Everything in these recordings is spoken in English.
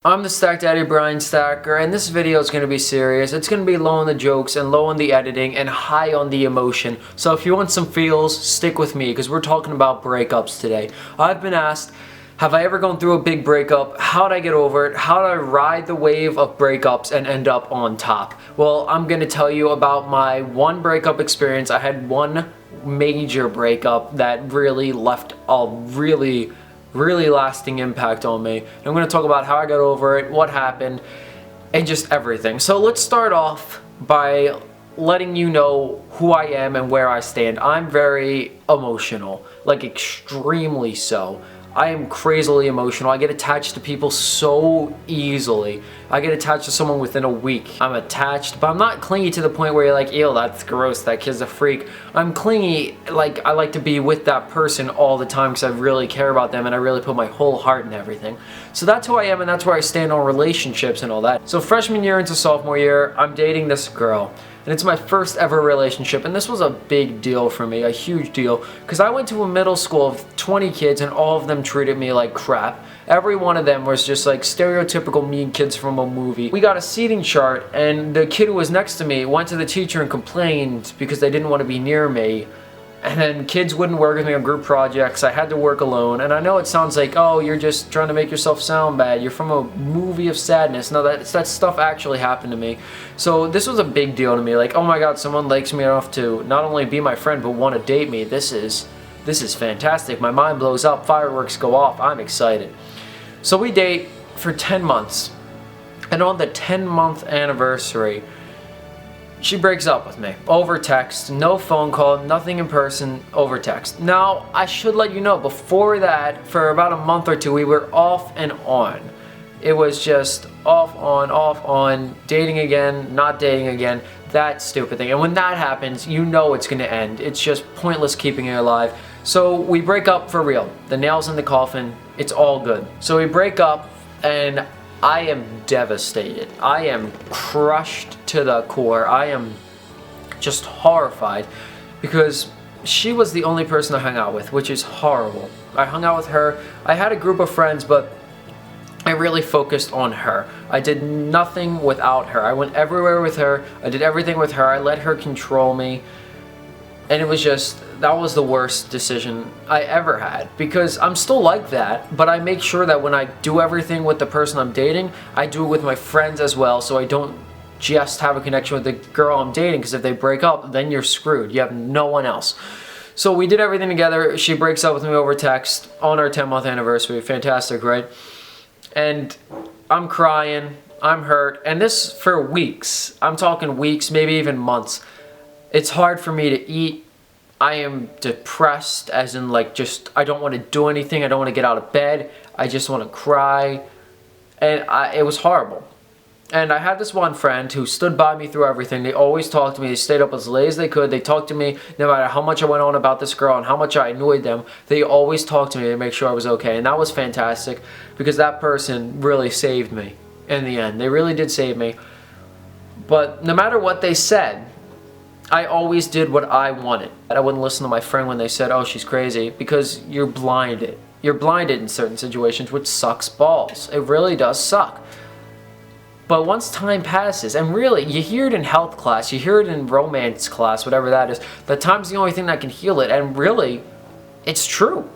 I'm the Stack Daddy Bryan Stacker, and this video is going to be serious. It's going to be low on the jokes and low on the editing and high on the emotion. So if you want some feels, stick with me because we're talking about breakups today. I've been asked, have I ever gone through a big breakup? How did I get over it? How did I ride the wave of breakups and end up on top? Well, I'm going to tell you about my one breakup experience. I had one major breakup that really left a really lasting impact on me. And I'm going to talk about how I got over it, what happened, and just everything. So let's start off by letting you know who I am and where I stand. I'm very emotional, like extremely so. I am crazily emotional. I get attached to people so easily. I get attached to someone within a week. I'm attached, but I'm not clingy to the point where you're like, ew, that's gross, that kid's a freak. I'm clingy, like I like to be with that person all the time because I really care about them and I really put my whole heart in everything. So that's who I am and that's where I stand on relationships and all that. So freshman year into sophomore year, I'm dating this girl. And it's my first ever relationship, and this was a big deal for me, a huge deal, because I went to a middle school of 20 kids and all of them treated me like crap. Every one of them was just like stereotypical mean kids from a movie. We got a seating chart, and the kid who was next to me went to the teacher and complained because they didn't want to be near me. And then kids wouldn't work with me on group projects. I had to work alone. And I know it sounds like, oh, you're just trying to make yourself sound bad. You're from a movie of sadness. No, that stuff actually happened to me. So this was a big deal to me. Like, oh my God, someone likes me enough to not only be my friend, but want to date me. This is fantastic. My mind blows up. Fireworks go off. I'm excited. So we date for 10 months. And on the 10-month anniversary, she breaks up with me over text, no phone call, nothing in person, over text. Now, I should let you know, before that, for about a month or two, we were off and on. It was just off, on, dating again, not dating again, that stupid thing. And when that happens, you know it's gonna end. It's just pointless keeping it alive. So we break up for real. The nail's in the coffin, it's all good. So we break up and I am devastated. I am crushed to the core. I am just horrified because she was the only person I hung out with, which is horrible. I hung out with her. I had a group of friends, but I really focused on her. I did nothing without her. I went everywhere with her. I did everything with her. I let her control me. And it was just, that was the worst decision I ever had, because I'm still like that, but I make sure that when I do everything with the person I'm dating, I do it with my friends as well, so I don't just have a connection with the girl I'm dating, because if they break up, then you're screwed. You have no one else. So we did everything together. She breaks up with me over text on our 10-month anniversary. Fantastic, right? And I'm crying, I'm hurt, and this for weeks. I'm talking weeks, maybe even months. It's hard for me to eat. I am depressed, as in like just, I don't want to do anything. I don't want to get out of bed. I just want to cry. And it was horrible. And I had this one friend who stood by me through everything. They always talked to me. They stayed up as late as they could. They talked to me no matter how much I went on about this girl and how much I annoyed them. They always talked to me to make sure I was okay. And that was fantastic because that person really saved me in the end. They really did save me. But no matter what they said, I always did what I wanted. I wouldn't listen to my friend when they said, oh, she's crazy, because you're blinded. You're blinded in certain situations, which sucks balls. It really does suck. But once time passes, and really, you hear it in health class, you hear it in romance class, whatever that is, that time's the only thing that can heal it, and really, it's true.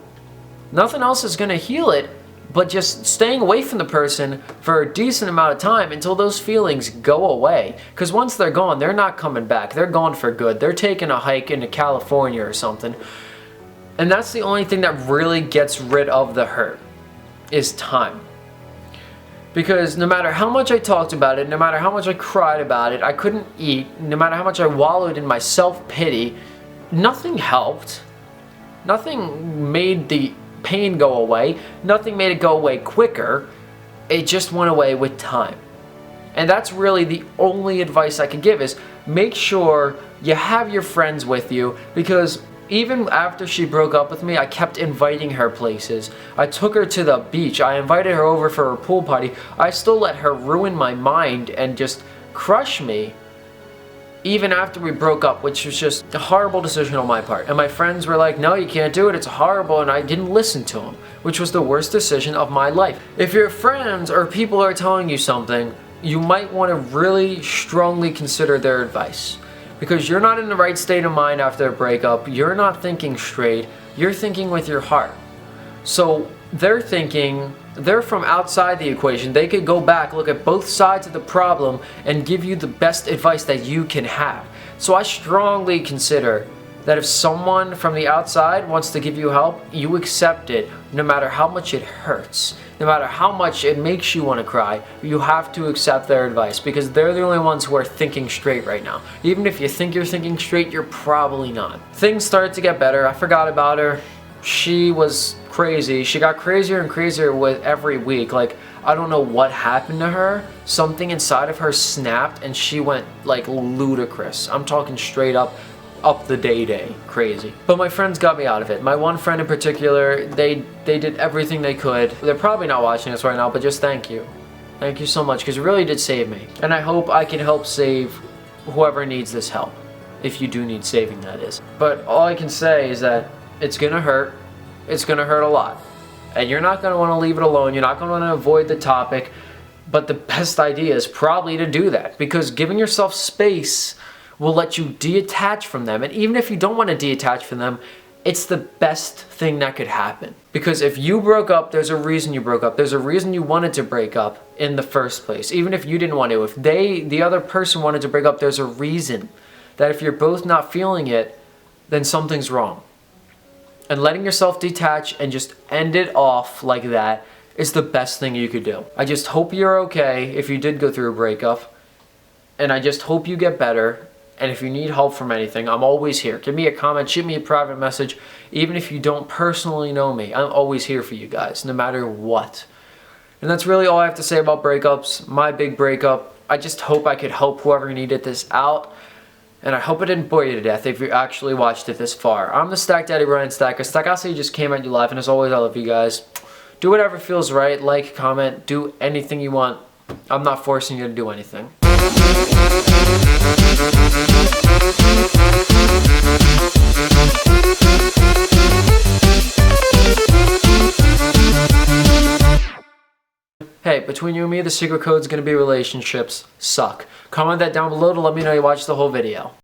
Nothing else is going to heal it, but just staying away from the person for a decent amount of time until those feelings go away. Because once they're gone, they're not coming back. They're gone for good. They're taking a hike into California or something. And that's the only thing that really gets rid of the hurt, is time. Because no matter how much I talked about it, no matter how much I cried about it, I couldn't eat, no matter how much I wallowed in my self-pity, nothing helped. Nothing made the pain go away. Nothing made it go away quicker. It just went away with time. And that's really the only advice I could give, is make sure you have your friends with you, because even after she broke up with me, I kept inviting her places. I took her to the beach. I invited her over for a pool party. I still let her ruin my mind and just crush me, even after we broke up, which was just a horrible decision on my part. And my friends were like, no, you can't do it, it's horrible, and I didn't listen to them, which was the worst decision of my life. If your friends or people are telling you something, you might want to really strongly consider their advice. Because you're not in the right state of mind after a breakup, you're not thinking straight, you're thinking with your heart. So they're from outside the equation. They could go back, look at both sides of the problem, and give you the best advice that you can have. So I strongly consider that if someone from the outside wants to give you help, you accept it, no matter how much it hurts. No matter how much it makes you want to cry, you have to accept their advice, because they're the only ones who are thinking straight right now. Even if you think you're thinking straight, you're probably not. Things started to get better. I forgot about her. She was crazy. She got crazier and crazier with every week. Like, I don't know what happened to her. Something inside of her snapped and she went like ludicrous. I'm talking straight up the day crazy. But my friends got me out of it. My one friend in particular, they did everything they could. They're probably not watching this right now, but just thank you. Thank you so much, because it really did save me. And I hope I can help save whoever needs this help. If you do need saving, that is. But all I can say is that it's gonna hurt. It's gonna hurt a lot. And you're not gonna wanna leave it alone. You're not gonna wanna avoid the topic. But the best idea is probably to do that, because giving yourself space will let you detach from them. And even if you don't want to detach from them, it's the best thing that could happen. Because if you broke up, there's a reason you broke up. There's a reason you wanted to break up in the first place. Even if you didn't want to. If the other person wanted to break up, there's a reason. That if you're both not feeling it, then something's wrong. And letting yourself detach and just end it off like that is the best thing you could do. I just hope you're okay if you did go through a breakup. And I just hope you get better. And if you need help from anything, I'm always here. Give me a comment, shoot me a private message. Even if you don't personally know me, I'm always here for you guys, no matter what. And that's really all I have to say about breakups. My big breakup. I just hope I could help whoever needed this out. And I hope it didn't bore you to death if you actually watched it this far. I'm the Stack Daddy, Bryan Stacker. Stackocity just came at you live, and as always, I love you guys. Do whatever feels right. Like, comment, do anything you want. I'm not forcing you to do anything. Hey, between you and me, the secret code is going to be relationships suck. Comment that down below to let me know you watched the whole video.